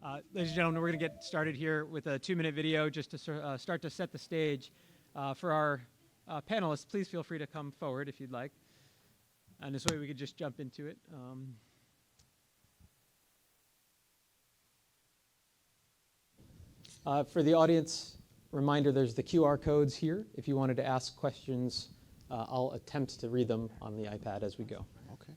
Ladies and gentlemen, we're going to get started here with a 2-minute video just to start to set the stage for our panelists. Please feel free to come forward if you'd like. And this way we could just jump into it. For the audience, reminder, there's the QR codes here. If you wanted to ask questions, I'll attempt to read them on the iPad as we go. Okay.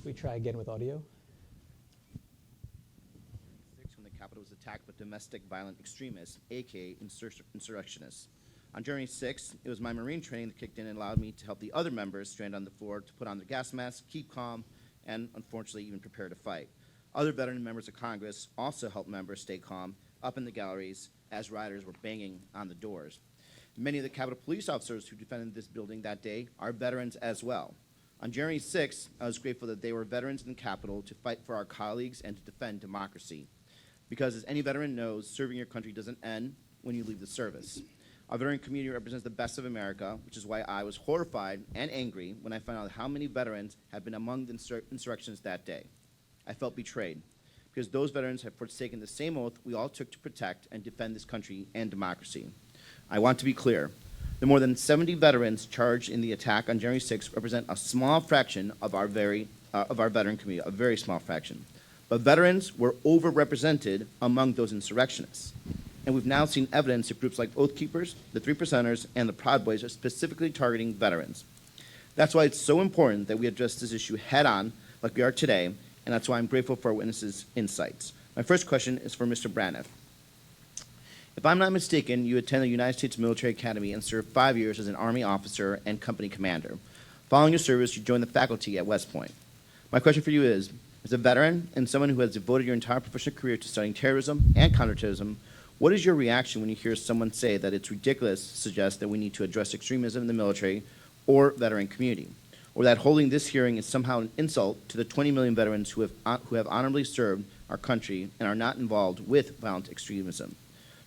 We try again with audio. When the Capitol was attacked with domestic violent extremists, aka insurrectionists. On January 6th, it was my Marine training that kicked in and allowed me to help the other members stranded on the floor to put on their gas masks, keep calm, and unfortunately even prepare to fight. Other veteran members of Congress also helped members stay calm up in the galleries as rioters were banging on the doors. Many of the Capitol police officers who defended this building that day are veterans as well. On January 6th, I was grateful that they were veterans in the Capitol to fight for our colleagues and to defend democracy. Because as any veteran knows, serving your country doesn't end when you leave the service. Our veteran community represents the best of America, which is why I was horrified and angry when I found out how many veterans had been among the insurrections that day. I felt betrayed, because those veterans have forsaken the same oath we all took to protect and defend this country and democracy. I want to be clear. The more than 70 veterans charged in the attack on January 6th represent a small fraction of our veteran community, a very small fraction. But veterans were overrepresented among those insurrectionists. And we've now seen evidence that groups like Oath Keepers, the Three Percenters, and the Proud Boys are specifically targeting veterans. That's why it's so important that we address this issue head on, like we are today, and that's why I'm grateful for our witnesses' insights. My first question is for Mr. Braniff. If I'm not mistaken, you attended the United States Military Academy and served 5 years as an Army officer and company commander. Following your service, you joined the faculty at West Point. My question for you is, as a veteran and someone who has devoted your entire professional career to studying terrorism and counterterrorism, what is your reaction when you hear someone say that it's ridiculous to suggest that we need to address extremism in the military or veteran community, or that holding this hearing is somehow an insult to the 20 million veterans who have honorably served our country and are not involved with violent extremism?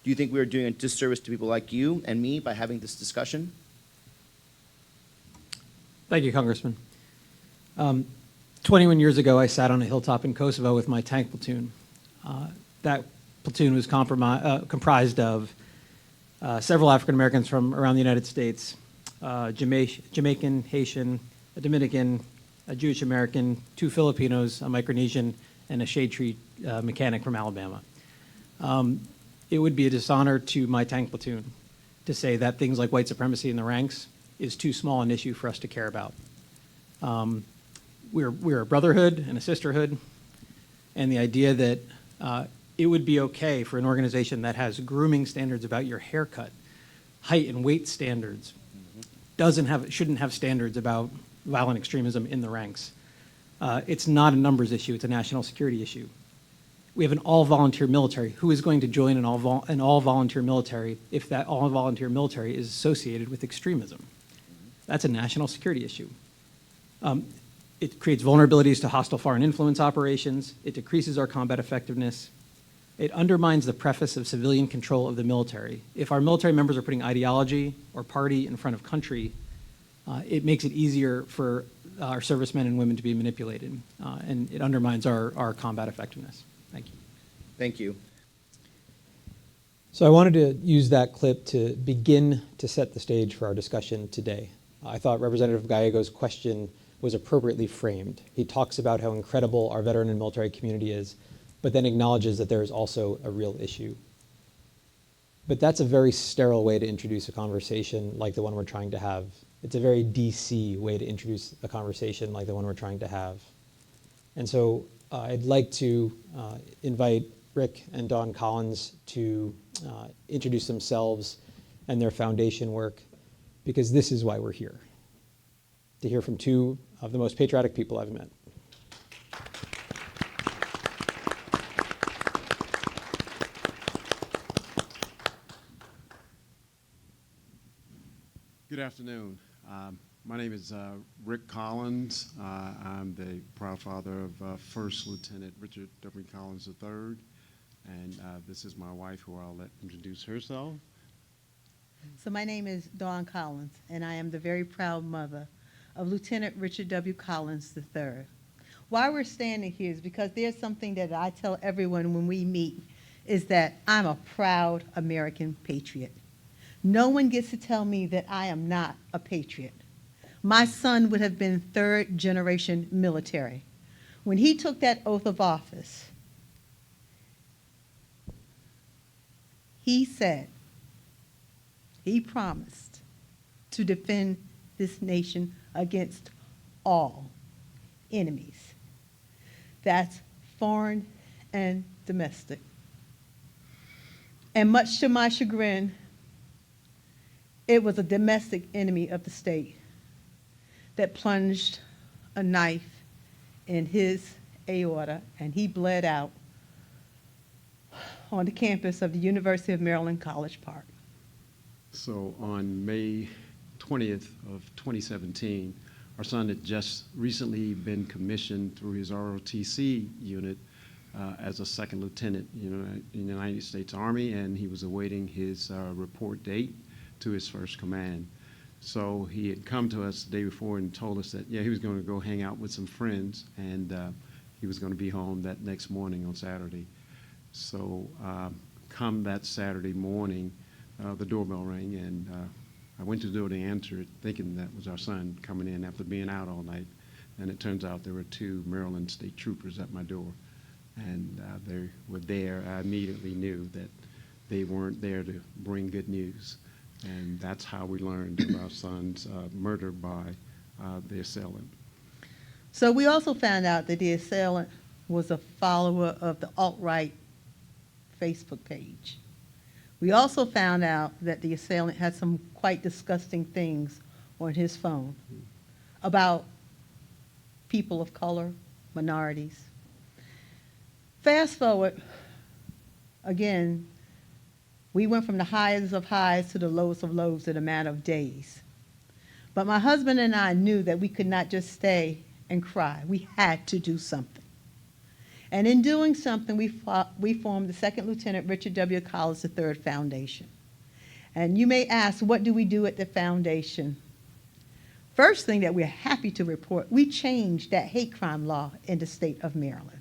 Do you think we are doing a disservice to people like you and me by having this discussion? Thank you, Congressman. 21 years ago, I sat on a hilltop in Kosovo with my tank platoon. That platoon was comprised of several African Americans from around the United States, Jamaican, Haitian, a Dominican, a Jewish American, 2 Filipinos, a Micronesian, and a shade tree mechanic from Alabama. It would be a dishonor to my tank platoon to say that things like white supremacy in the ranks is too small an issue for us to care about. We're a brotherhood and a sisterhood, and the idea that it would be okay for an organization that has grooming standards about your haircut, height and weight standards, shouldn't have standards about violent extremism in the ranks. It's not a numbers issue, it's a national security issue. We have an all-volunteer military. Who is going to join an all-volunteer military if that all-volunteer military is associated with extremism? That's a national security issue. It creates vulnerabilities to hostile foreign influence operations. It decreases our combat effectiveness. It undermines the preface of civilian control of the military. If our military members are putting ideology or party in front of country, it makes it easier for our servicemen and women to be manipulated, and it undermines our combat effectiveness. Thank you. Thank you. So I wanted to use that clip to begin to set the stage for our discussion today. I thought Representative Gallego's question was appropriately framed. He talks about how incredible our veteran and military community is, but then acknowledges that there is also a real issue. But that's a very sterile way to introduce a conversation like the one we're trying to have. It's a very DC way to introduce a conversation like the one we're trying to have. And so I'd like to invite Rick and Dawn Collins to introduce themselves and their foundation work, because this is why we're here, to hear from 2 of the most patriotic people I've met. Good afternoon. My name is Rick Collins. I'm the proud father of First Lieutenant Richard W. Collins III, and this is my wife, who I'll let introduce herself. So my name is Dawn Collins, and I am the very proud mother of Lieutenant Richard W. Collins III. Why we're standing here is because there's something that I tell everyone when we meet, is that I'm a proud American patriot. No one gets to tell me that I am not a patriot. My son would have been third generation military. When he took that oath of office, he said, he promised to defend this nation against all enemies. That's foreign and domestic. And much to my chagrin, it was a domestic enemy of the state that plunged a knife in his aorta, and he bled out on the campus of the University of Maryland, College Park. So on May 20th of 2017, our son had just recently been commissioned through his ROTC unit as a second lieutenant in the United States Army, and he was awaiting his report date to his first command. So he had come to us the day before and told us that, yeah, he was going to go hang out with some friends, and he was going to be home that next morning on Saturday. So come that Saturday morning, the doorbell rang, and I went to the door to answer it, thinking that was our son coming in after being out all night. And it turns out there were two Maryland state troopers at my door, and they were there. I immediately knew that they weren't there to bring good news. And that's how we learned of our son's murder by the assailant. So we also found out that the assailant was a follower of the alt-right Facebook page. We also found out that the assailant had some quite disgusting things on his phone about people of color, minorities. Fast forward, again, we went from the highest of highs to the lowest of lows in a matter of days. But my husband and I knew that we could not just stay and cry. We had to do something. And in doing something, we formed the Second Lieutenant Richard W. Collins III Foundation. And you may ask, what do we do at the foundation? First thing that we're happy to report, we changed that hate crime law in the state of Maryland.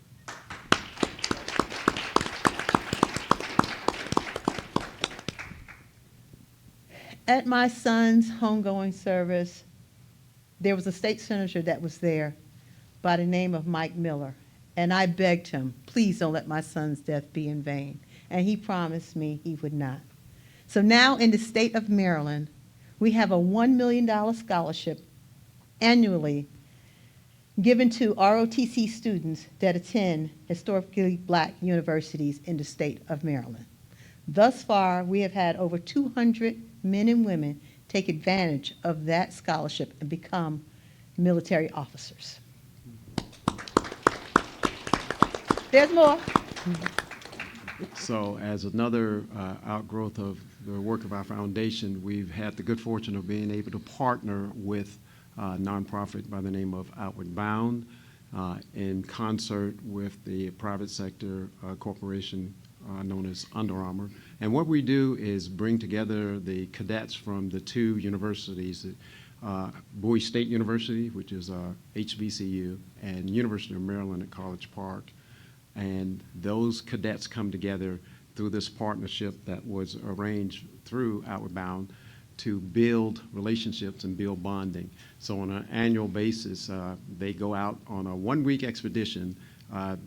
At my son's homegoing service, there was a state senator that was there by the name of Mike Miller. And I begged him, please don't let my son's death be in vain. And he promised me he would not. So now in the state of Maryland, we have a $1 million scholarship annually given to ROTC students that attend historically black universities in the state of Maryland. Thus far, we have had over 200 men and women take advantage of that scholarship and become military officers. There's more. So as another outgrowth of the work of our foundation, we've had the good fortune of being able to partner with a nonprofit by the name of Outward Bound in concert with the private sector corporation known as Under Armour. And what we do is bring together the cadets from the two universities, Bowie State University, which is HBCU, and University of Maryland at College Park. And those cadets come together through this partnership that was arranged through Outward Bound to build relationships and build bonding. So on an annual basis, they go out on a one-week expedition.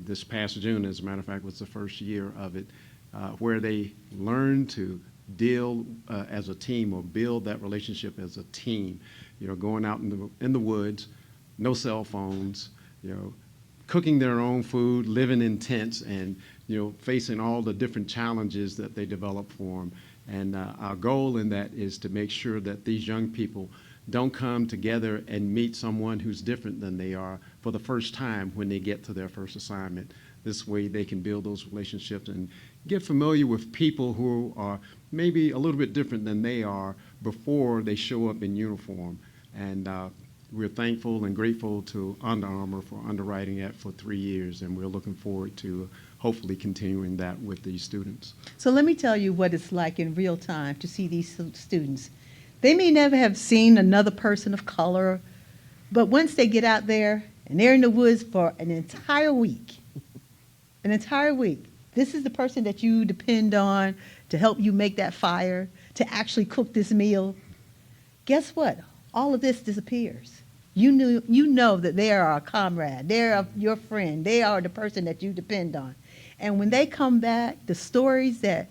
This past June, as a matter of fact, was the first year of it, where they learn to deal as a team or build that relationship as a team. You know, going out in the woods, no cell phones, you know, cooking their own food, living in tents, and facing all the different challenges that they develop for them. And our goal in that is to make sure that these young people don't come together and meet someone who's different than they are for the first time when they get to their first assignment. This way they can build those relationships and get familiar with people who are maybe a little bit different than they are before they show up in uniform. And we're thankful and grateful to Under Armour for underwriting it for 3 years, and we're looking forward to hopefully continuing that with these students. So let me tell you what it's like in real time to see these students. They may never have seen another person of color, but once they get out there and they're in the woods for an entire week, this is the person that you depend on to help you make that fire, to actually cook this meal. Guess what? All of this disappears. You know that they are a comrade, they are your friend, they are the person that you depend on. And when they come back, the stories that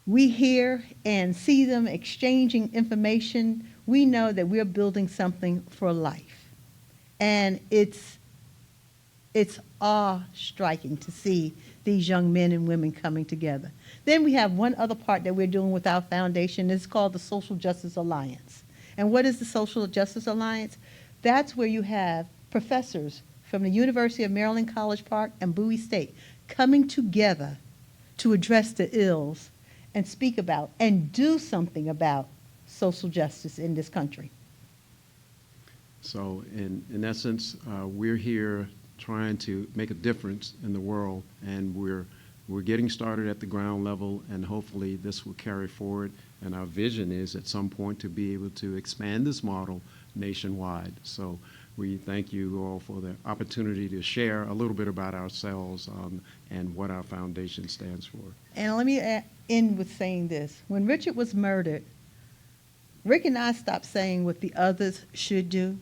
we hear and see them exchanging information, we know that we're building something for life. And it's awe-striking to see these young men and women coming together. Then we have one other part that we're doing with our foundation. It's called the Social Justice Alliance. And what is the Social Justice Alliance? That's where you have professors from the University of Maryland College Park and Bowie State coming together to address the ills and speak about and do something about social justice in this country. So in essence, we're here trying to make a difference in the world, and we're getting started at the ground level, and hopefully this will carry forward. And our vision is at some point to be able to expand this model nationwide. So we thank you all for the opportunity to share a little bit about ourselves and what our foundation stands for. And let me end with saying this. When Richard was murdered, Rick and I stopped saying what the others should do,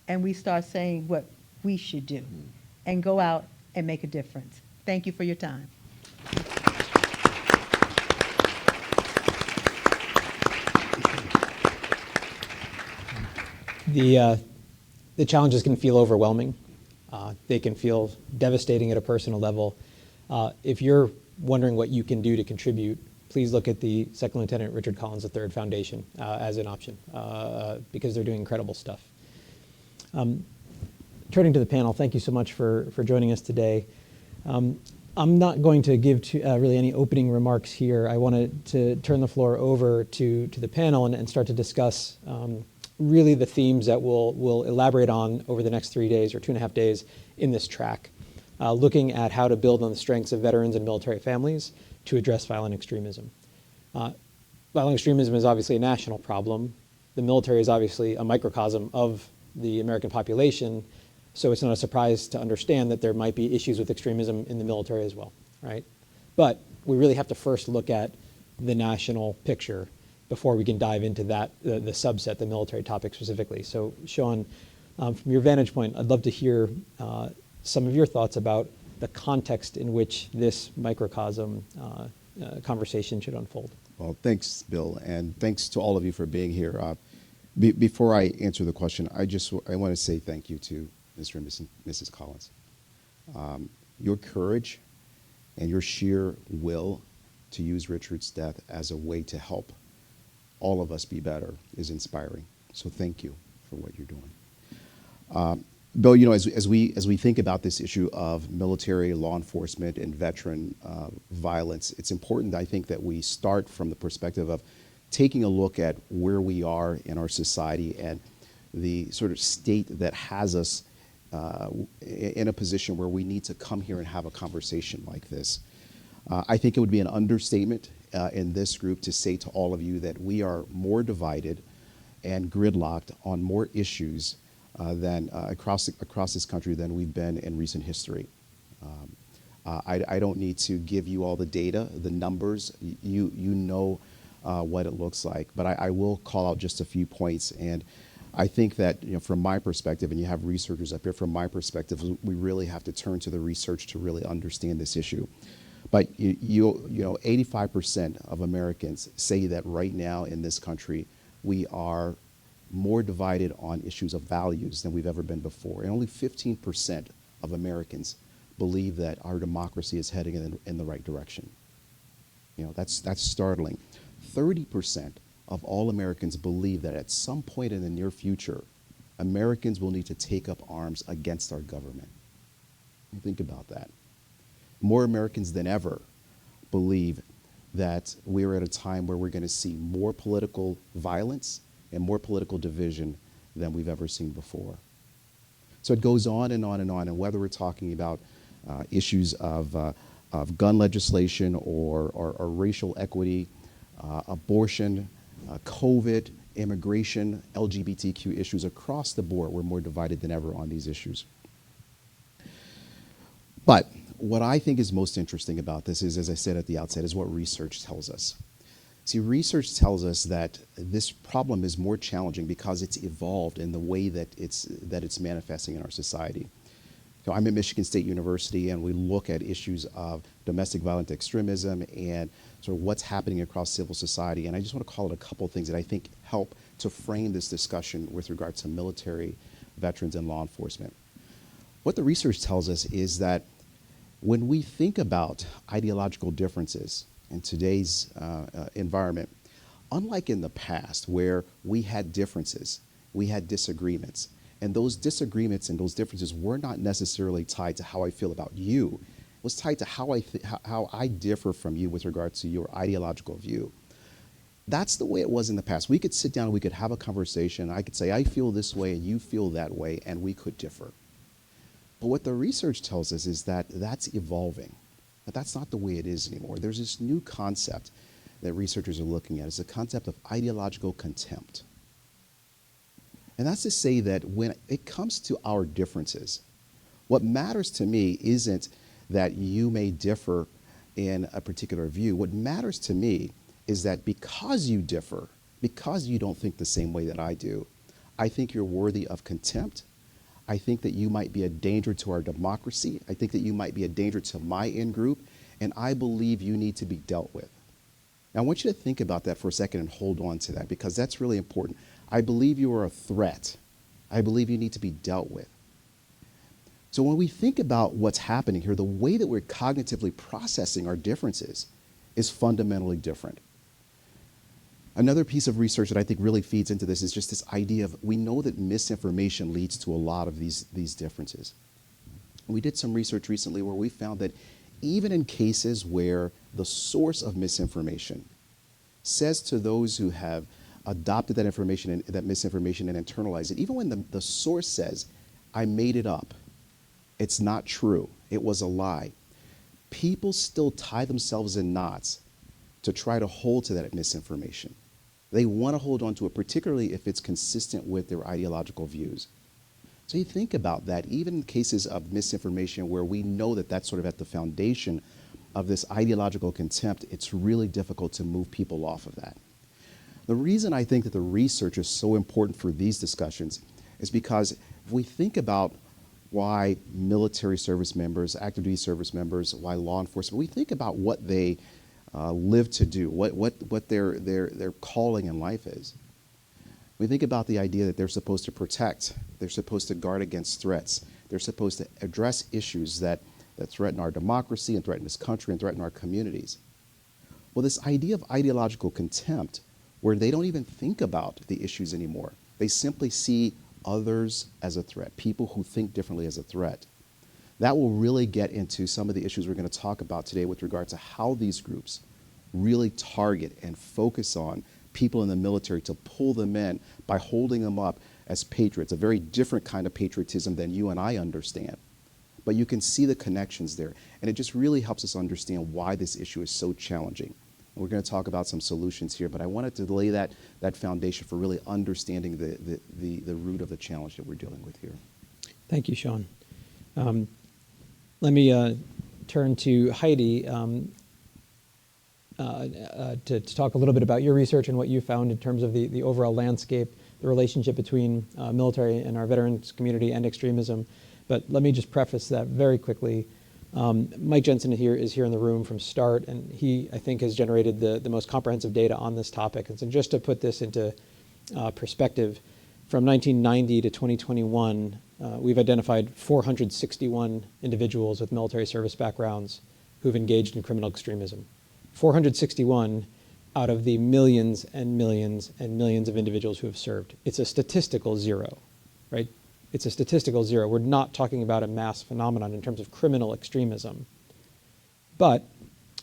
and we start saying what we should do and go out and make a difference. Thank you for your time. The challenges can feel overwhelming. They can feel devastating at a personal level. If you're wondering what you can do to contribute, please look at the Second Lieutenant Richard Collins III Foundation as an option because they're doing incredible stuff. Turning to the panel, thank you so much for joining us today. I'm not going to give really any opening remarks here. I wanted to turn the floor over to the panel and start to discuss really the themes that we'll elaborate on over the next 3 days or 2.5 days in this track, looking at how to build on the strengths of veterans and military families to address violent extremism. Violent extremism is obviously a national problem. The military is obviously a microcosm of the American population, so it's not a surprise to understand that there might be issues with extremism in the military as well, right? But we really have to first look at the national picture before we can dive into that, the subset, the military topic specifically. So Sean, from your vantage point, I'd love to hear some of your thoughts about the context in which this microcosm conversation should unfold. Well, thanks, Bill, and thanks to all of you for being here. Before I answer the question, I want to say thank you to Mr. and Mrs. Collins. Your courage and your sheer will to use Richard's death as a way to help all of us be better is inspiring. So thank you for what you're doing. Bill, you know, as we think about this issue of military, law enforcement, and veteran violence, it's important, I think, that we start from the perspective of taking a look at where we are in our society and the sort of state that has us in a position where we need to come here and have a conversation like this. I think it would be an understatement in this group to say to all of you that we are more divided and gridlocked on more issues than across this country than we've been in recent history. I don't need to give you all the data, the numbers. You know what it looks like, but I will call out just a few points. And I think that, you know, from my perspective, and you have researchers up here, from my perspective, we really have to turn to the research to really understand this issue. But you know, 85% of Americans say that right now in this country we are more divided on issues of values than we've ever been before, and only 15% of Americans believe that our democracy is heading in the right direction. You know, that's startling. 30% of all Americans believe that at some point in the near future, Americans will need to take up arms against our government. Think about that. More Americans than ever believe that we're at a time where we're going to see more political violence and more political division than we've ever seen before. So it goes on and on and on, and whether we're talking about issues of gun legislation or racial equity, abortion, COVID, immigration, LGBTQ issues across the board, we're more divided than ever on these issues. But what I think is most interesting about this is, as I said at the outset, is what research tells us. See, research tells us that this problem is more challenging because it's evolved in the way that it's manifesting in our society. So I'm at Michigan State University, and we look at issues of domestic violent extremism and sort of what's happening across civil society. And I just want to call it a couple of things that I think help to frame this discussion with regard to military, veterans, and law enforcement. What the research tells us is that when we think about ideological differences in today's environment, unlike in the past where we had differences, we had disagreements, and those disagreements and those differences were not necessarily tied to how I feel about you. It was tied to how I differ from you with regard to your ideological view. That's the way it was in the past. We could sit down and we could have a conversation. I could say, I feel this way and you feel that way, and we could differ. But what the research tells us is that that's evolving. But that's not the way it is anymore. There's this new concept that researchers are looking at. It's the concept of ideological contempt. And that's to say that when it comes to our differences, what matters to me isn't that you may differ in a particular view. What matters to me is that because you differ, because you don't think the same way that I do, I think you're worthy of contempt. I think that you might be a danger to our democracy. I think that you might be a danger to my in-group, and I believe you need to be dealt with. Now, I want you to think about that for a second and hold on to that, because that's really important. I believe you are a threat. I believe you need to be dealt with. So when we think about what's happening here, the way that we're cognitively processing our differences is fundamentally different. Another piece of research that I think really feeds into this is just this idea of, we know that misinformation leads to a lot of these differences. We did some research recently where we found that even in cases where the source of misinformation says to those who have adopted that information, that misinformation, and internalized it, even when the source says, I made it up, it's not true, it was a lie, people still tie themselves in knots to try to hold to that misinformation. They want to hold on to it, particularly if it's consistent with their ideological views. So you think about that, even in cases of misinformation where we know that that's sort of at the foundation of this ideological contempt, it's really difficult to move people off of that. The reason I think that the research is so important for these discussions is because if we think about why military service members, active duty service members, why law enforcement, we think about what they live to do, what their calling in life is. We think about the idea that they're supposed to protect, they're supposed to guard against threats, they're supposed to address issues that threaten our democracy and threaten this country and threaten our communities. Well, this idea of ideological contempt, where they don't even think about the issues anymore, they simply see others as a threat, people who think differently as a threat. That will really get into some of the issues we're going to talk about today with regard to how these groups really target and focus on people in the military to pull them in by holding them up as patriots, a very different kind of patriotism than you and I understand. But you can see the connections there, and it just really helps us understand why this issue is so challenging. And we're going to talk about some solutions here, but I wanted to lay that foundation for really understanding the root of the challenge that we're dealing with here. Thank you, Sean. Let me turn to Heidi to talk a little bit about your research and what you found in terms of the overall landscape, the relationship between military and our veterans community and extremism. But let me just preface that very quickly. Mike Jensen is here in the room from START, and he, I think, has generated the most comprehensive data on this topic. And so just to put this into perspective, from 1990 to 2021, we've identified 461 individuals with military service backgrounds who've engaged in criminal extremism. 461 out of the millions and millions and millions of individuals who have served. It's a statistical zero, right? It's a statistical zero. We're not talking about a mass phenomenon in terms of criminal extremism. But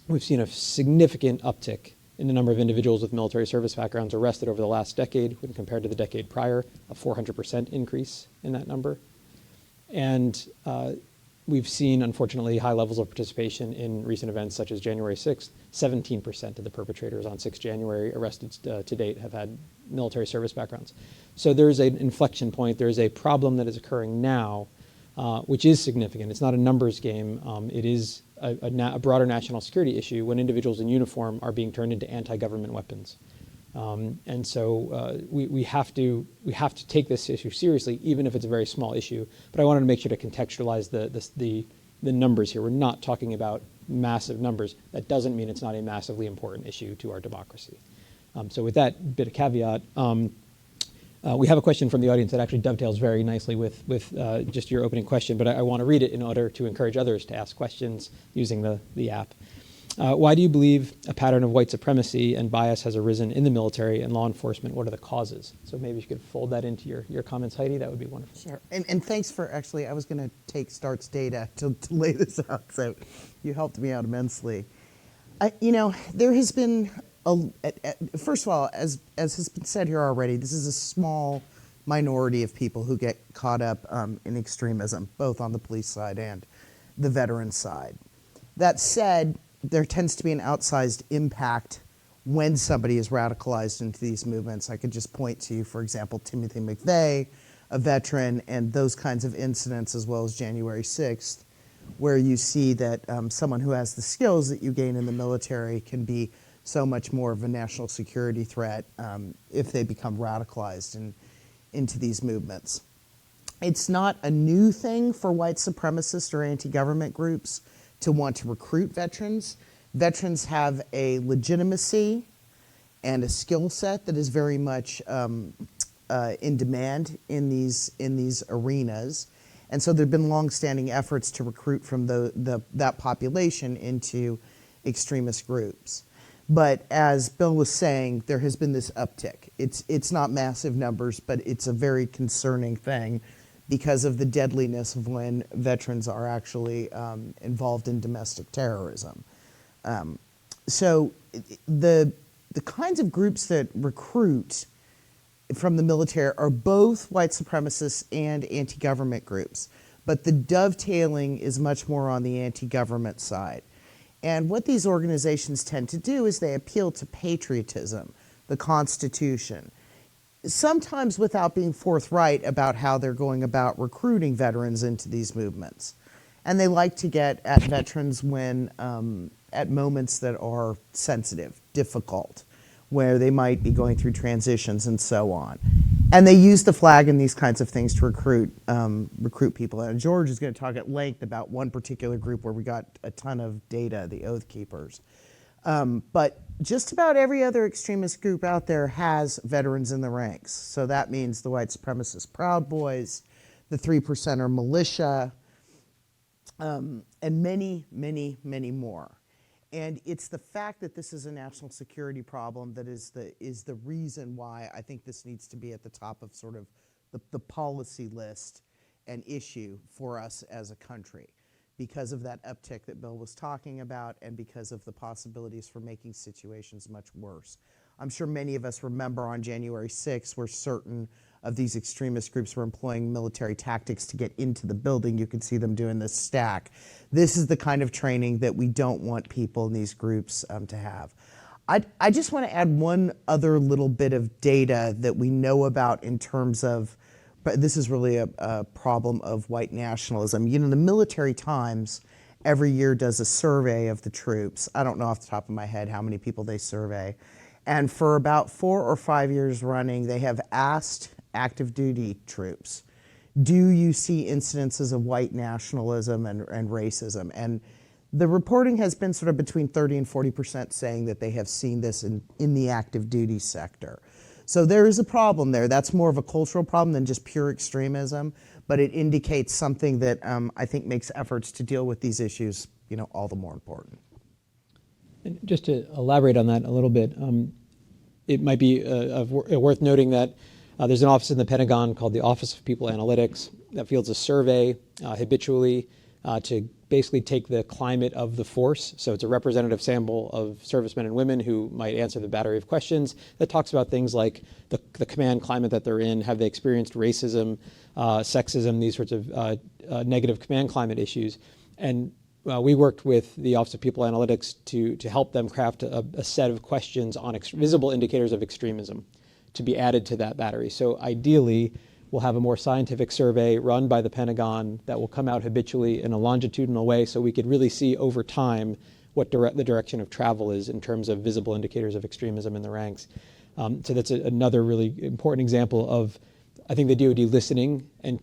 we've seen a significant uptick in the number of individuals with military service backgrounds arrested over the last decade when compared to the decade prior, a 400% increase in that number. And we've seen, unfortunately, high levels of participation in recent events such as January 6th. 17% of the perpetrators on 6 January arrested to date have had military service backgrounds. So there's an inflection point. There's a problem that is occurring now, which is significant. It's not a numbers game. It is a broader national security issue when individuals in uniform are being turned into anti-government weapons. And so we have to take this issue seriously, even if it's a very small issue. But I wanted to make sure to contextualize the numbers here. We're not talking about massive numbers. That doesn't mean it's not a massively important issue to our democracy. So with that bit of caveat, we have a question from the audience that actually dovetails very nicely with just your opening question, but I want to read it in order to encourage others to ask questions using the app. Why do you believe a pattern of white supremacy and bias has arisen in the military and law enforcement? What are the causes? So maybe if you could fold that into your comments, Heidi, that would be wonderful. Sure. And thanks for actually, I was going to take START's data to lay this out, so you helped me out immensely. There has been, first of all, as has been said here already, this is a small minority of people who get caught up in extremism, both on the police side and the veteran side. That said, there tends to be an outsized impact when somebody is radicalized into these movements. I could just point to, for example, Timothy McVeigh, a veteran, and those kinds of incidents, as well as January 6th, where you see that someone who has the skills that you gain in the military can be so much more of a national security threat if they become radicalized into these movements. It's not a new thing for white supremacist or anti-government groups to want to recruit veterans. Veterans have a legitimacy and a skill set that is very much in demand in these arenas. And so there have been longstanding efforts to recruit from that population into extremist groups. But as Bill was saying, there has been this uptick. It's not massive numbers, but it's a very concerning thing because of the deadliness of when veterans are actually involved in domestic terrorism. So the kinds of groups that recruit from the military are both white supremacists and anti-government groups, but the dovetailing is much more on the anti-government side. And what these organizations tend to do is they appeal to patriotism, the Constitution, sometimes without being forthright about how they're going about recruiting veterans into these movements. And they like to get at veterans when at moments that are sensitive, difficult, where they might be going through transitions and so on. And they use the flag and these kinds of things to recruit people. And George is going to talk at length about one particular group where we got a ton of data, the Oath Keepers. But just about every other extremist group out there has veterans in the ranks. So that means the white supremacist Proud Boys, the 3%er militia, and many, many, many more. And it's the fact that this is a national security problem that is the reason why I think this needs to be at the top of sort of the policy list and issue for us as a country, because of that uptick that Bill was talking about and because of the possibilities for making situations much worse. I'm sure many of us remember on January 6th where certain of these extremist groups were employing military tactics to get into the building. You can see them doing this stack. This is the kind of training that we don't want people in these groups to have. I just want to add one other little bit of data that we know about in terms of, but this is really a problem of white nationalism. You know, the Military Times every year does a survey of the troops. I don't know off the top of my head how many people they survey. And for about 4 or 5 years running, they have asked active duty troops, do you see incidences of white nationalism and racism? And the reporting has been sort of between 30 and 40% saying that they have seen this in the active duty sector. So there is a problem there. That's more of a cultural problem than just pure extremism, but it indicates something that I think makes efforts to deal with these issues, all the more important. And just to elaborate on that a little bit, it might be worth noting that there's an office in the Pentagon called the Office of People Analytics that fields a survey habitually to basically take the climate of the force. So it's a representative sample of servicemen and women who might answer the battery of questions that talks about things like the command climate that they're in, have they experienced racism, sexism, these sorts of negative command climate issues. And we worked with the Office of People Analytics to help them craft a set of questions on visible indicators of extremism to be added to that battery. So ideally, we'll have a more scientific survey run by the Pentagon that will come out habitually in a longitudinal way so we could really see over time what the direction of travel is in terms of visible indicators of extremism in the ranks. So that's another really important example of, I think, the DoD listening and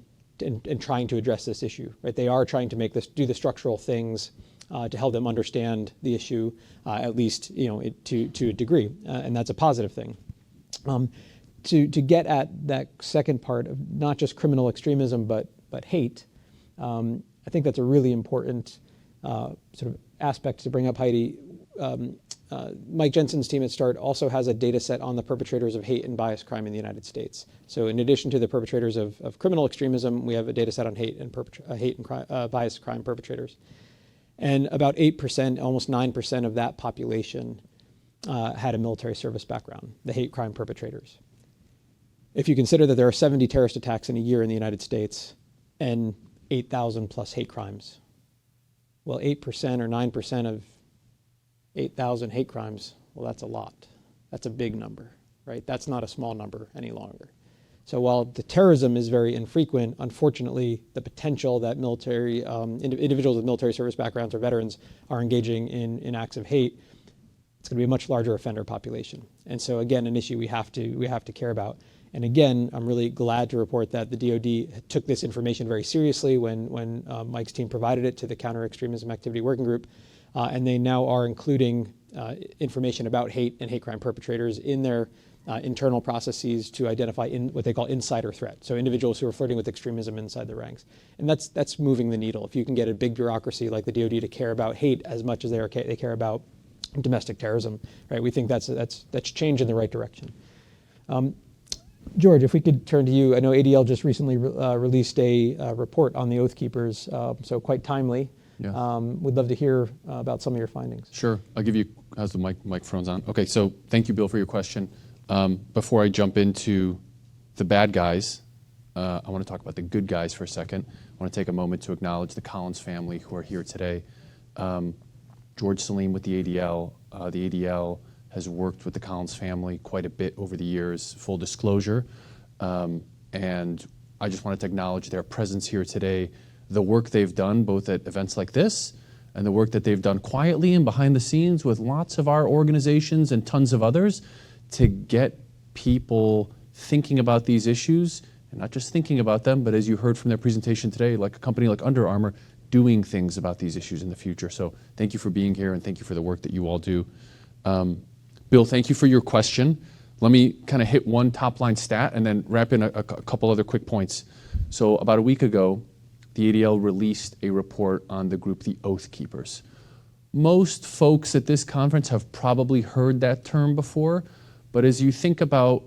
trying to address this issue. Right? They are trying to do the structural things to help them understand the issue, at least to a degree, and that's a positive thing. To get at that second part of not just criminal extremism but hate, I think that's a really important sort of aspect to bring up, Heidi. Mike Jensen's team at START also has a data set on the perpetrators of hate and bias crime in the United States. So in addition to the perpetrators of criminal extremism, we have a data set on hate and bias crime perpetrators. And about 8%, almost 9% of that population had a military service background, the hate crime perpetrators. If you consider that there are 70 terrorist attacks in a year in the United States and 8,000 plus hate crimes, well, 8% or 9% of 8,000 hate crimes, well, that's a lot. That's a big number, right? That's not a small number any longer. So while the terrorism is very infrequent, unfortunately, the potential that military individuals with military service backgrounds or veterans are engaging in acts of hate, it's going to be a much larger offender population. And so again, an issue we have to care about. And again, I'm really glad to report that the DoD took this information very seriously when Mike's team provided it to the Counter-Extremism Activity Working Group, and they now are including information about hate and hate crime perpetrators in their internal processes to identify what they call insider threat, so individuals who are flirting with extremism inside the ranks. And that's moving the needle. If you can get a big bureaucracy like the DoD to care about hate as much as they care about domestic terrorism, right? We think that's change in the right direction. George, if we could turn to you. I know ADL just recently released a report on the Oath Keepers, so quite timely. Yeah. We'd love to hear about some of your findings. Sure. I'll give you, how's the microphone's on? Okay, so thank you, Bill, for your question. Before I jump into the bad guys, I want to talk about the good guys for a second. I want to take a moment to acknowledge the Collins family who are here today. George Salim with the ADL. The ADL has worked with the Collins family quite a bit over the years, full disclosure. And I just wanted to acknowledge their presence here today, the work they've done both at events like this and the work that they've done quietly and behind the scenes with lots of our organizations and tons of others to get people thinking about these issues, and not just thinking about them, but as you heard from their presentation today, like a company like Under Armour, doing things about these issues in the future. So thank you for being here and thank you for the work that you all do. Bill, thank you for your question. Let me kind of hit one top line stat and then wrap in a couple other quick points. So about a week ago, the ADL released a report on the group, the Oath Keepers. Most folks at this conference have probably heard that term before, but as you think about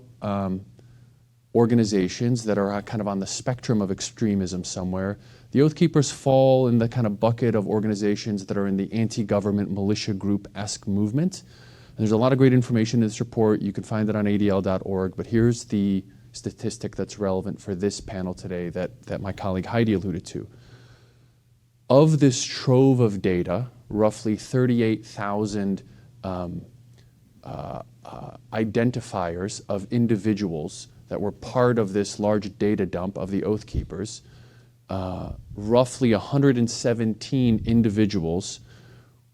organizations that are kind of on the spectrum of extremism somewhere, the Oath Keepers fall in the kind of bucket of organizations that are in the anti-government militia group-esque movement. And there's a lot of great information in this report. You can find it on adl.org, but here's the statistic that's relevant for this panel today that my colleague Heidi alluded to. Of this trove of data, roughly 38,000 identifiers of individuals that were part of this large data dump of the Oath Keepers, roughly 117 individuals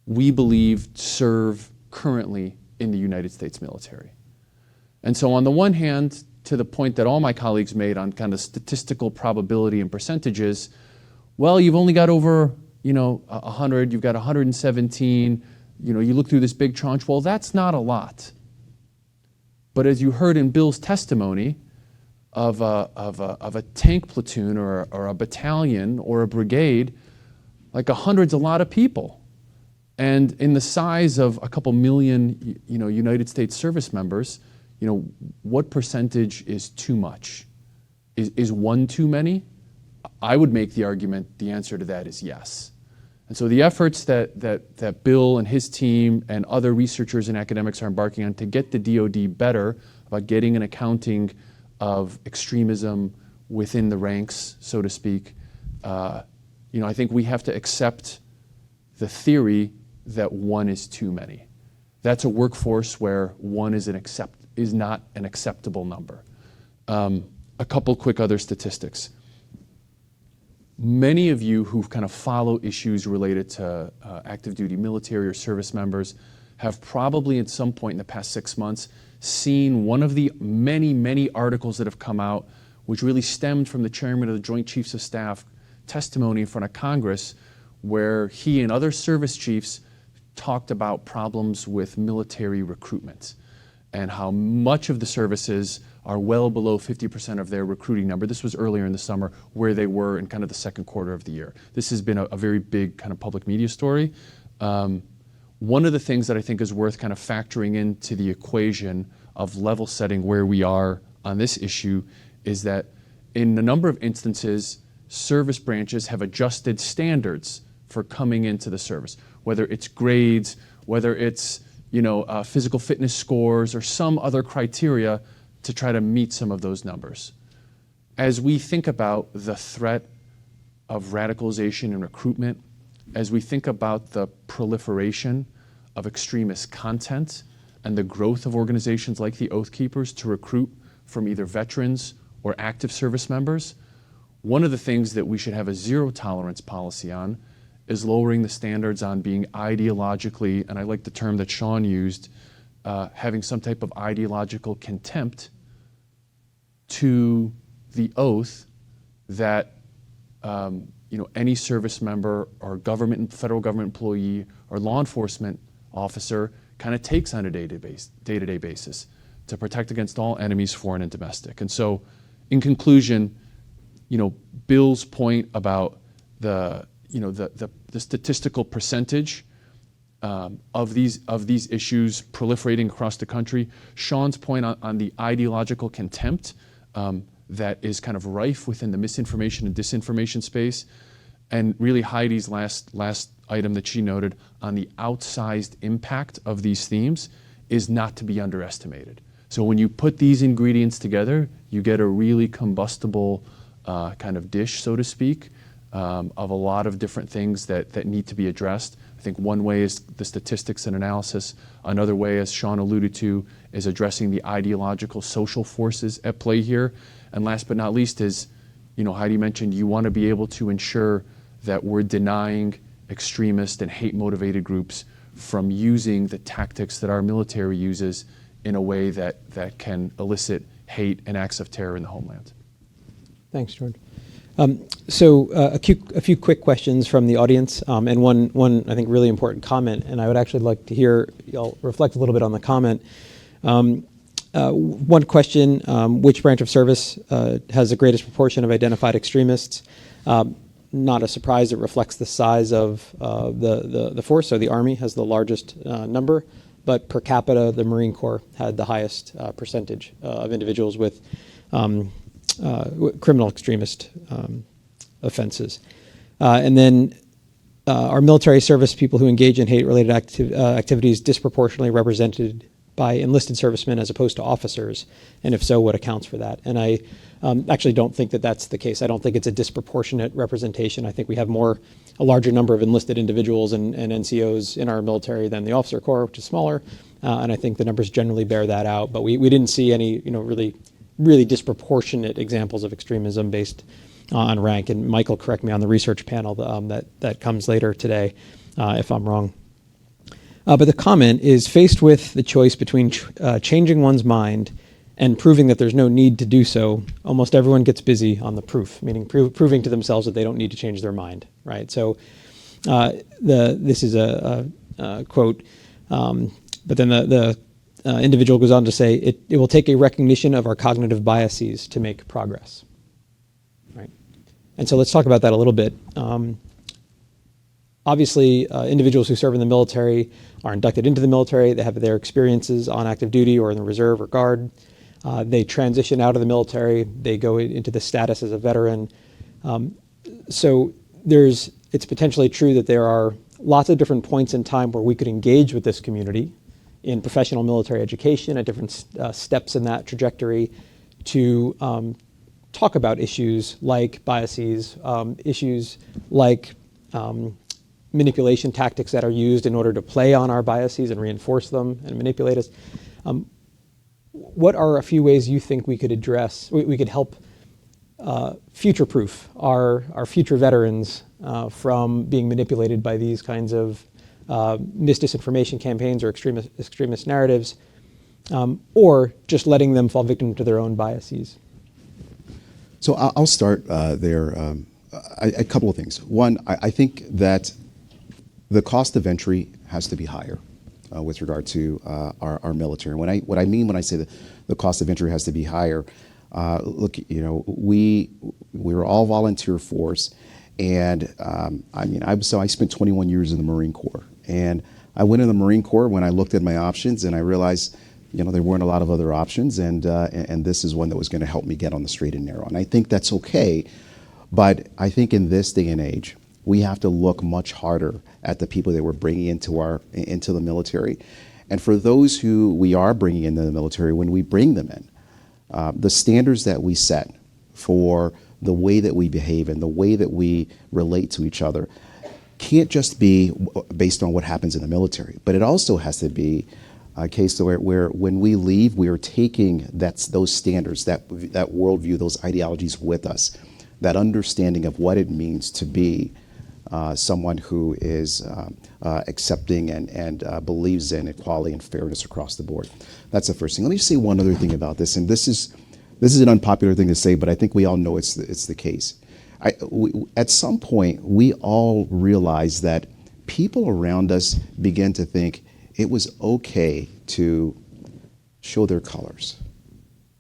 we believe serve currently in the United States military. And so on the one hand, to the point that all my colleagues made on kind of statistical probability and percentages, well, you've only got over, 100, you've got 117, you look through this big tranche, well, that's not a lot. But as you heard in Bill's testimony of a tank platoon or a battalion or a brigade, like 100's a lot of people. And in the size of a couple million, United States service members, what percentage is too much? Is one too many? I would make the argument the answer to that is yes. And so the efforts that Bill and his team and other researchers and academics are embarking on to get the DoD better about getting an accounting of extremism within the ranks, so to speak, I think we have to accept the theory that one is too many. That's a workforce where one is not an acceptable number. A couple quick other statistics. Many of you who kind of follow issues related to active duty military or service members have probably at some point in the past 6 months seen one of the many, many articles that have come out which really stemmed from the chairman of the Joint Chiefs of Staff testimony in front of Congress, where he and other service chiefs talked about problems with military recruitment and how much of the services are well below 50% of their recruiting number. This was earlier in the summer, where they were in kind of the second quarter of the year. This has been a very big kind of public media story. One of the things that I think is worth kind of factoring into the equation of level setting where we are on this issue is that in a number of instances, service branches have adjusted standards for coming into the service, whether it's grades, whether it's physical fitness scores or some other criteria to try to meet some of those numbers. As we think about the threat of radicalization and recruitment, as we think about the proliferation of extremist content and the growth of organizations like the Oath Keepers to recruit from either veterans or active service members, one of the things that we should have a zero tolerance policy on is lowering the standards on being ideologically, and I like the term that Sean used, having some type of ideological contempt to the oath that any service member or government and federal government employee or law enforcement officer kind of takes on a day-to-day basis to protect against all enemies, foreign and domestic. And so, in conclusion, Bill's point about the statistical percentage of these issues proliferating across the country, Sean's point on the ideological contempt that is kind of rife within the misinformation and disinformation space, and really Heidi's last item that she noted on the outsized impact of these themes is not to be underestimated. So when you put these ingredients together, you get a really combustible kind of dish, so to speak, of a lot of different things that need to be addressed. I think one way is the statistics and analysis. Another way, as Sean alluded to, is addressing the ideological social forces at play here. And last but not least is, Heidi mentioned you want to be able to ensure that we're denying extremist and hate-motivated groups from using the tactics that our military uses in a way that can elicit hate and acts of terror in the homeland. Thanks, George. So a few quick questions from the audience, and one I think really important comment, and I would actually like to hear y'all reflect a little bit on the comment. One question: which branch of service has the greatest proportion of identified extremists? Not a surprise; it reflects the size of the force. So the Army has the largest number, but per capita, the Marine Corps had the highest percentage of individuals with criminal extremist offenses. And then our military service people who engage in hate-related activities disproportionately represented by enlisted servicemen as opposed to officers, and if so, what accounts for that? And I actually don't think that that's the case. I don't think it's a disproportionate representation. I think we have a larger number of enlisted individuals and NCOs in our military than the officer corps, which is smaller, and I think the numbers generally bear that out. But we didn't see any really disproportionate examples of extremism based on rank. And Michael, correct me on the research panel that comes later today if I'm wrong. But the comment is, faced with the choice between changing one's mind and proving that there's no need to do so, almost everyone gets busy on the proof, meaning proving to themselves that they don't need to change their mind, right? So this is a quote, but then the individual goes on to say, it will take a recognition of our cognitive biases to make progress, right? And so let's talk about that a little bit. Obviously, individuals who serve in the military are inducted into the military. They have their experiences on active duty or in the reserve or guard. They transition out of the military. They go into the status as a veteran. So there's it's potentially true that there are lots of different points in time where we could engage with this community in professional military education at different steps in that trajectory to talk about issues like biases, issues like manipulation tactics that are used in order to play on our biases and reinforce them and manipulate us. What are a few ways you think we could address, we could help future-proof our future veterans from being manipulated by these kinds of misdisinformation campaigns or extremist narratives, or just letting them fall victim to their own biases? So I'll start there. A couple of things. One, I think that the cost of entry has to be higher with regard to our military. What I mean when I say that the cost of entry has to be higher, look, you know, we're all volunteer force, and I spent 21 years in the Marine Corps, and I went in the Marine Corps when I looked at my options, and I realized, you know, there weren't a lot of other options, and this is one that was going to help me get on the straight and narrow, and I think that's okay. But I think in this day and age, we have to look much harder at the people that we're bringing into the military. And for those who we are bringing into the military, when we bring them in, the standards that we set for the way that we behave and the way that we relate to each other can't just be based on what happens in the military, but it also has to be a case where when we leave, we are taking those standards, that worldview, those ideologies with us, that understanding of what it means to be someone who is accepting and believes in equality and fairness across the board. That's the first thing. Let me say one other thing about this, and this is an unpopular thing to say, but I think we all know it's the case. At some point, we all realize that people around us begin to think it was okay to show their colors.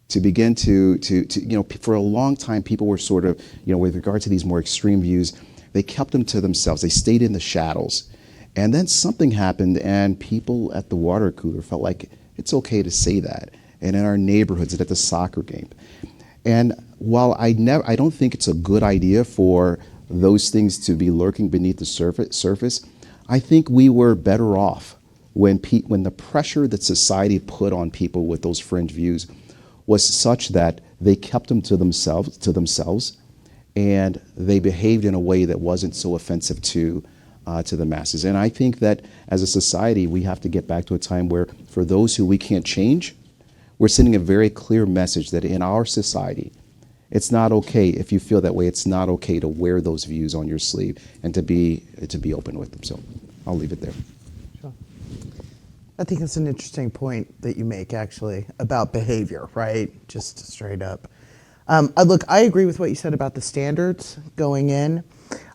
To begin to you know, for a long time, people were sort of, you know, with regard to these more extreme views, they kept them to themselves. They stayed in the shadows. And then something happened, and people at the water cooler felt like it's okay to say that. And in our neighborhoods and at the soccer game. And while I don't think it's a good idea for those things to be lurking beneath the surface, I think we were better off when the pressure that society put on people with those fringe views was such that they kept them to themselves, and they behaved in a way that wasn't so offensive to the masses. And I think that as a society, we have to get back to a time where, for those who we can't change, we're sending a very clear message that in our society, it's not okay if you feel that way. It's not okay to wear those views on your sleeve and to be open with them. So I'll leave it there. I think that's an interesting point that you make, actually, about behavior, right? Just straight up. Look, I agree with what you said about the standards going in.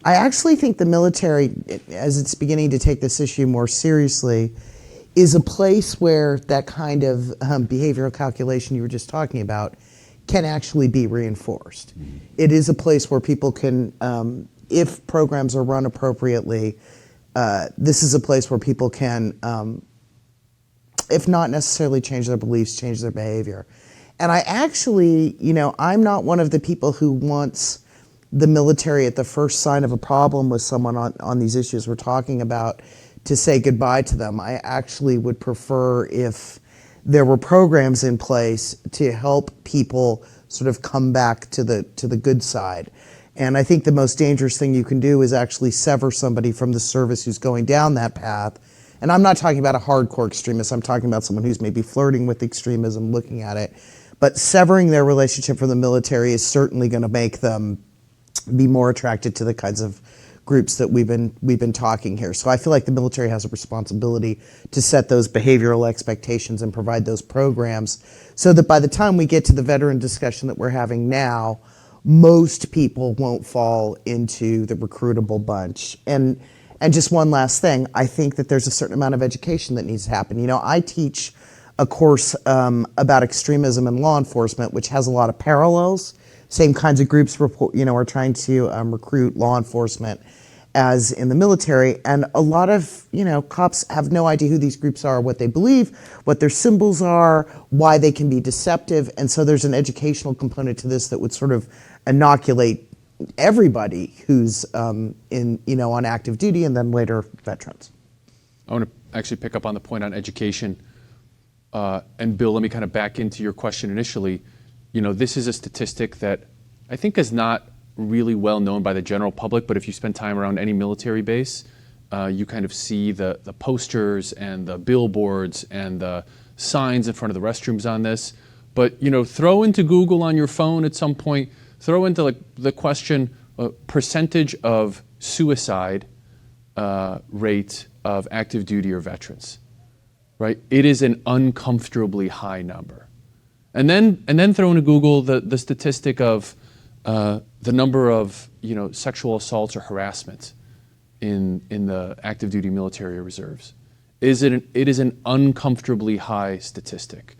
I actually think the military, as it's beginning to take this issue more seriously, is a place where that kind of behavioral calculation you were just talking about can actually be reinforced. It is a place where people can, if programs are run appropriately, this is a place where people can, if not necessarily change their beliefs, change their behavior. And I actually, you know, I'm not one of the people who wants the military at the first sign of a problem with someone on these issues we're talking about to say goodbye to them. I actually would prefer if there were programs in place to help people sort of come back to the good side. And I think the most dangerous thing you can do is actually sever somebody from the service who's going down that path. And I'm not talking about a hardcore extremist. I'm talking about someone who's maybe flirting with extremism, looking at it. But severing their relationship from the military is certainly going to make them be more attracted to the kinds of groups that we've been talking here. So I feel like the military has a responsibility to set those behavioral expectations and provide those programs so that by the time we get to the veteran discussion that we're having now, most people won't fall into the recruitable bunch. And just one last thing, I think that there's a certain amount of education that needs to happen. You know, I teach a course about extremism in law enforcement, which has a lot of parallels. Same kinds of groups are trying to recruit law enforcement as in the military. And a lot of, cops have no idea who these groups are, what they believe, what their symbols are, why they can be deceptive. And so there's an educational component to this that would sort of inoculate everybody who's on active duty, and then later veterans. I want to actually pick up on the point on education. And Bill, let me kind of back into your question initially. This is a statistic that I think is not really well known by the general public, but if you spend time around any military base, you kind of see the posters and the billboards and the signs in front of the restrooms on this. But throw into Google on your phone at some point, throw into the question percentage of suicide rate of active duty or veterans, right? It is an uncomfortably high number. And then throw into Google the statistic of the number of sexual assaults or harassment in the active duty military or reserves. It is an uncomfortably high statistic.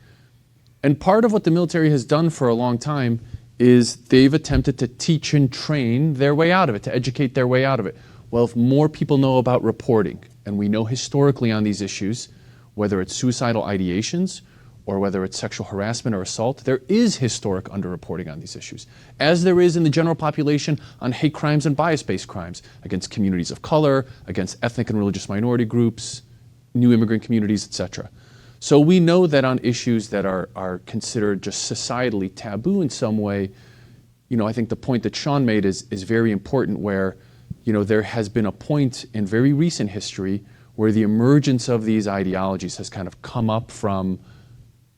And part of what the military has done for a long time is they've attempted to teach and train their way out of it, to educate their way out of it. Well, if more people know about reporting, and we know historically on these issues, whether it's suicidal ideations or whether it's sexual harassment or assault, there is historic underreporting on these issues, as there is in the general population on hate crimes and bias-based crimes against communities of color, against ethnic and religious minority groups, new immigrant communities, etc. So we know that on issues that are considered just societally taboo in some way, I think the point that Sean made is very important, where there has been a point in very recent history where the emergence of these ideologies has kind of come up from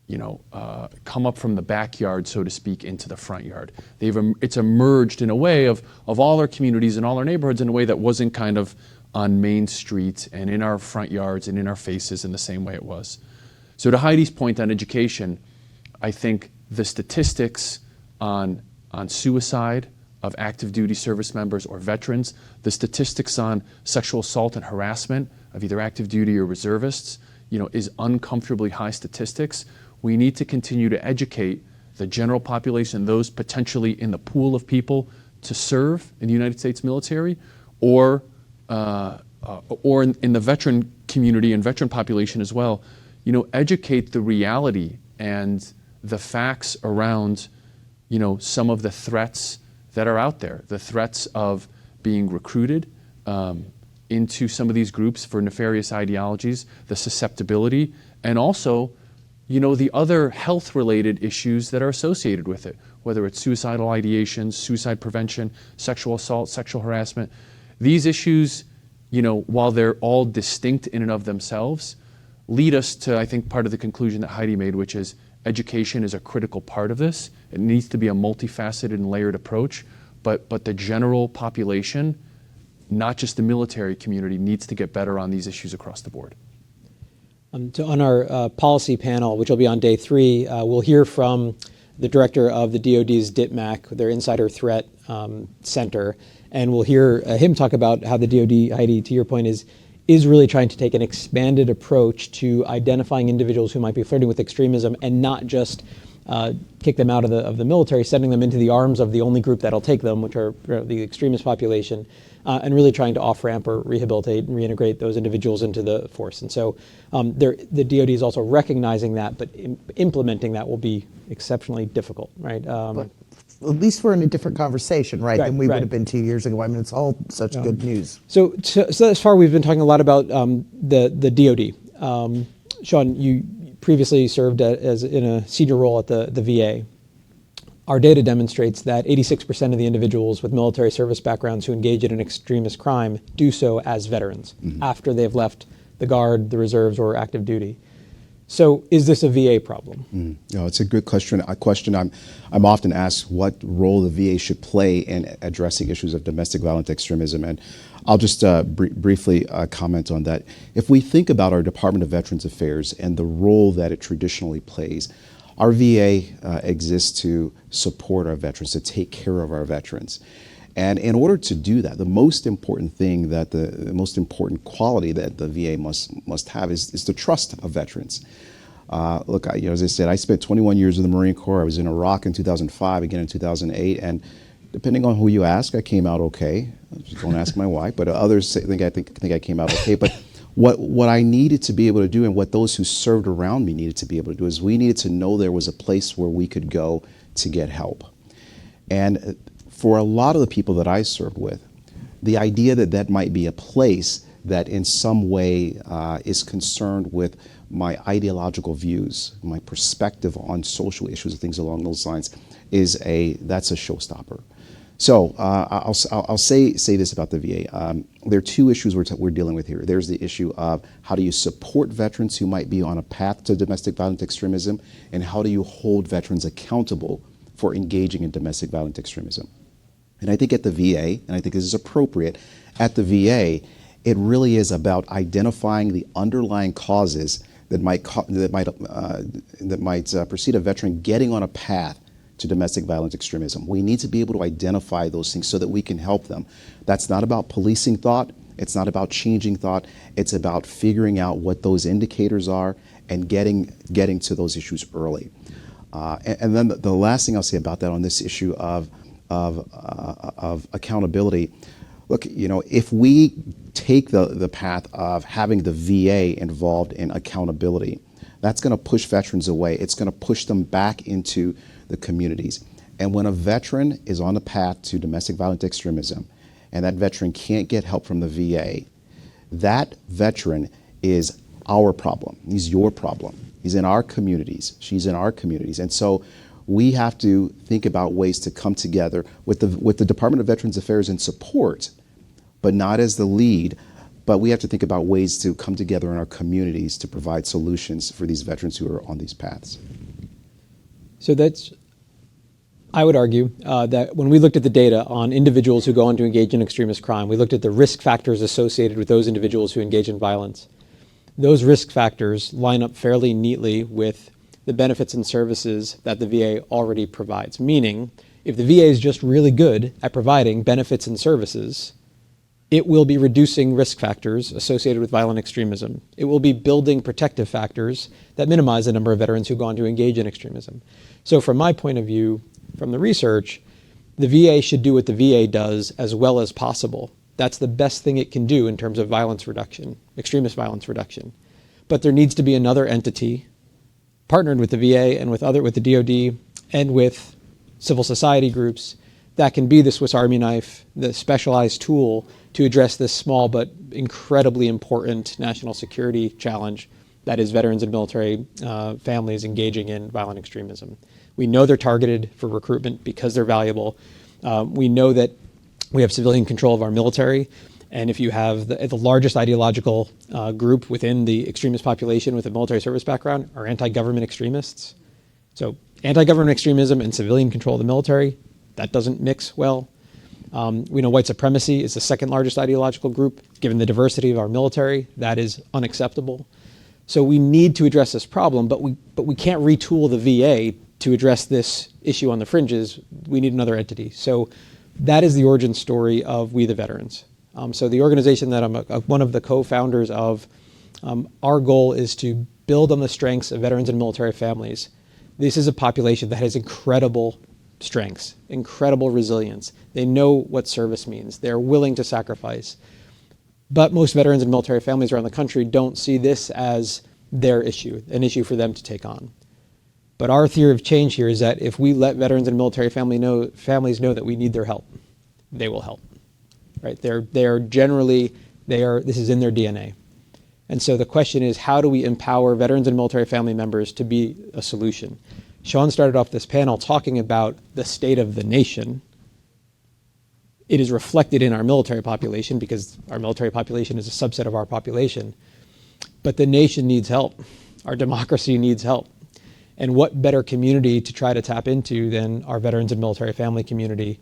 the backyard, so to speak, into the front yard. It's emerged in a way of all our communities and all our neighborhoods in a way that wasn't kind of on Main Street and in our front yards and in our faces in the same way it was. So to Heidi's point on education, I think the statistics on suicide of active duty service members or veterans, the statistics on sexual assault and harassment of either active duty or reservists, is uncomfortably high statistics. We need to continue to educate the general population, those potentially in the pool of people to serve in the United States military, or in the veteran community and veteran population as well. Educate the reality and the facts around, some of the threats that are out there, the threats of being recruited into some of these groups for nefarious ideologies, the susceptibility, and also, the other health-related issues that are associated with it, whether it's suicidal ideations, suicide prevention, sexual assault, sexual harassment. These issues, while they're all distinct in and of themselves, lead us to, I think, part of the conclusion that Heidi made, which is education is a critical part of this. It needs to be a multifaceted and layered approach, but the general population, not just the military community, needs to get better on these issues across the board. So on our policy panel, which will be on day 3, we'll hear from the director of the DoD's DITMAC, their Insider Threat Center, and we'll hear him talk about how the DoD, Heidi, to your point, is really trying to take an expanded approach to identifying individuals who might be flirting with extremism, and not just kick them out of the military, sending them into the arms of the only group that'll take them, which are the extremist population, and really trying to off-ramp or rehabilitate and reintegrate those individuals into the force. And so the DoD is also recognizing that, but implementing that will be exceptionally difficult, right? But at least we're in a different conversation, right, than we would have been 2 years ago. I mean, it's all such good news. So thus far, we've been talking a lot about the DoD. Sean, you previously served as in a senior role at the VA. Our data demonstrates that 86% of the individuals with military service backgrounds who engage in an extremist crime do so as veterans after they've left the Guard, the reserves, or active duty. So is this a VA problem? It's a good question. A question I'm often asked what role the VA should play in addressing issues of domestic violent extremism. And I'll just briefly comment on that. If we think about our Department of Veterans Affairs and the role that it traditionally plays, our VA exists to support our veterans, to take care of our veterans. And in order to do that, the most important thing that the most important quality that the VA must have is the trust of veterans. Look, as I said, I spent 21 years in the Marine Corps. I was in Iraq in 2005, again in 2008, and depending on who you ask, I came out okay. Don't ask my wife, but others think I came out okay. But what I needed to be able to do, and what those who served around me needed to be able to do, is we needed to know there was a place where we could go to get help. And for a lot of the people that I served with, the idea that that might be a place that in some way is concerned with my ideological views, my perspective on social issues and things along those lines, that's a showstopper. So I'll say this about the VA. There are two issues we're dealing with here. There's the issue of how do you support veterans who might be on a path to domestic violent extremism, and how do you hold veterans accountable for engaging in domestic violent extremism. And I think at the VA, and I think this is appropriate, at the VA, it really is about identifying the underlying causes that might precede a veteran getting on a path to domestic violent extremism. We need to be able to identify those things so that we can help them. That's not about policing thought. It's not about changing thought. It's about figuring out what those indicators are and getting to those issues early. And then the last thing I'll say about that on this issue of accountability, look, if we take the path of having the VA involved in accountability, that's going to push veterans away. It's going to push them back into the communities. And when a veteran is on the path to domestic violent extremism and that veteran can't get help from the VA, that veteran is our problem. He's your problem. He's in our communities. She's in our communities. And so we have to think about ways to come together with the Department of Veterans Affairs in support, but not as the lead. But we have to think about ways to come together in our communities to provide solutions for these veterans who are on these paths. So I would argue that when we looked at the data on individuals who go on to engage in extremist crime, we looked at the risk factors associated with those individuals who engage in violence. Those risk factors line up fairly neatly with the benefits and services that the VA already provides. Meaning, if the VA is just really good at providing benefits and services, it will be reducing risk factors associated with violent extremism. It will be building protective factors that minimize the number of veterans who go on to engage in extremism. So from my point of view, from the research, the VA should do what the VA does as well as possible. That's the best thing it can do in terms of violence reduction, extremist violence reduction. But there needs to be another entity partnered with the VA and with the DoD and with civil society groups that can be the Swiss Army knife, the specialized tool to address this small but incredibly important national security challenge that is veterans and military families engaging in violent extremism. We know they're targeted for recruitment because they're valuable. We know that we have civilian control of our military, and if you have the largest ideological group within the extremist population with a military service background are anti-government extremists. So anti-government extremism and civilian control of the military, that doesn't mix well. We know white supremacy is the second largest ideological group. Given the diversity of our military, that is unacceptable. So we need to address this problem, but we can't retool the VA to address this issue on the fringes. We need another entity. So that is the origin story of We the Veterans. So the organization that I'm one of the co-founders of, our goal is to build on the strengths of veterans and military families. This is a population that has incredible strengths, incredible resilience. They know what service means. They're willing to sacrifice. But most veterans and military families around the country don't see this as their issue, an issue for them to take on. But our theory of change here is that if we let veterans and military families know that we need their help, they will help. Right? This is in their DNA. And so the question is, how do we empower veterans and military family members to be a solution? Sean started off this panel talking about the state of the nation. It is reflected in our military population because our military population is a subset of our population. But the nation needs help. Our democracy needs help. And what better community to try to tap into than our veterans and military family community,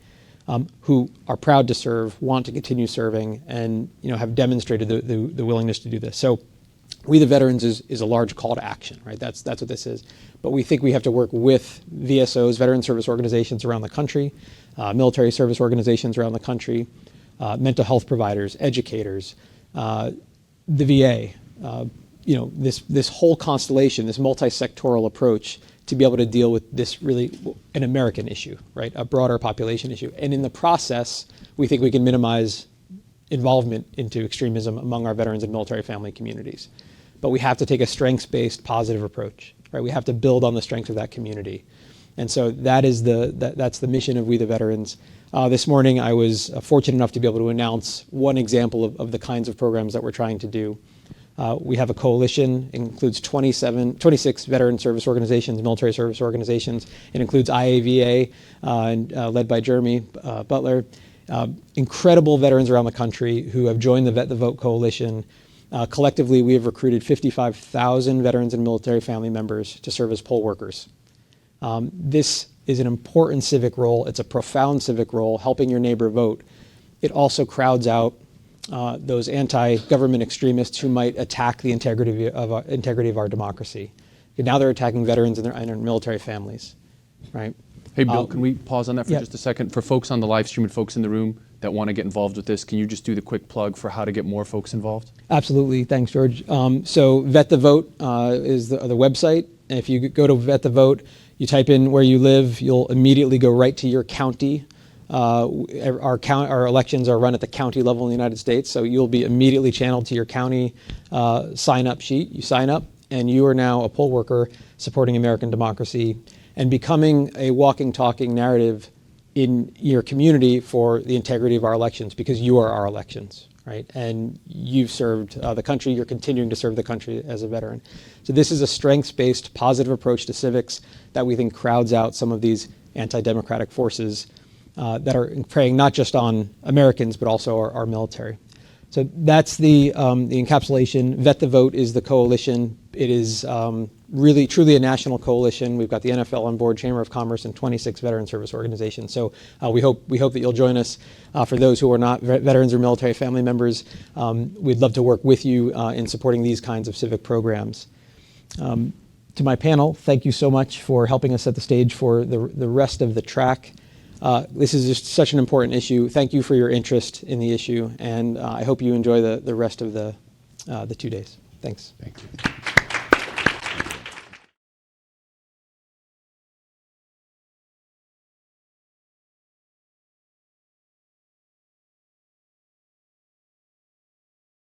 who are proud to serve, want to continue serving, and have demonstrated the willingness to do this. So We the Veterans is a large call to action, right? That's what this is. But we think we have to work with VSOs, veteran service organizations around the country, military service organizations around the country, mental health providers, educators, the VA, this whole constellation, this multi-sectoral approach to be able to deal with this really an American issue, right? A broader population issue. And in the process, we think we can minimize involvement into extremism among our veterans and military family communities. But we have to take a strengths-based positive approach, right? We have to build on the strengths of that community. And so that's the mission of We the Veterans. This morning, I was fortunate enough to be able to announce one example of the kinds of programs that we're trying to do. We have a coalition. It includes 26 veteran service organizations, military service organizations. It includes IAVA, led by Jeremy Butler. Incredible veterans around the country who have joined the Vet the Vote coalition. Collectively, we have recruited 55,000 veterans and military family members to serve as poll workers. This is an important civic role. It's a profound civic role, helping your neighbor vote. It also crowds out those anti-government extremists who might attack the integrity of our democracy. And now they're attacking veterans and their military families, right? Hey, Bill, can we pause on that for yeah. just a second? For folks on the live stream and folks in the room that want to get involved with this, can you just do the quick plug for how to get more folks involved? Absolutely. Thanks, George. So Vet the Vote is the website. And if you go to Vet the Vote, you type in where you live, you'll immediately go right to your county. Our elections are run at the county level in the United States, so you'll be immediately channeled to your county sign-up sheet. You sign up, and you are now a poll worker supporting American democracy and becoming a walking, talking narrative in your community for the integrity of our elections, because you are our elections, right? And you've served the country. You're continuing to serve the country as a veteran. So this is a strengths-based, positive approach to civics that we think crowds out some of these anti-democratic forces that are preying not just on Americans, but also our military. So that's the encapsulation. Vet the Vote is the coalition. It is really, truly a national coalition. We've got the NFL on board, Chamber of Commerce, and 26 veteran service organizations. So we hope that you'll join us. For those who are not veterans or military family members, we'd love to work with you in supporting these kinds of civic programs. To my panel, thank you so much for helping us set the stage for the rest of the track. This is just such an important issue. Thank you for your interest in the issue, and I hope you enjoy the rest of the 2 days. Thanks. Thank you.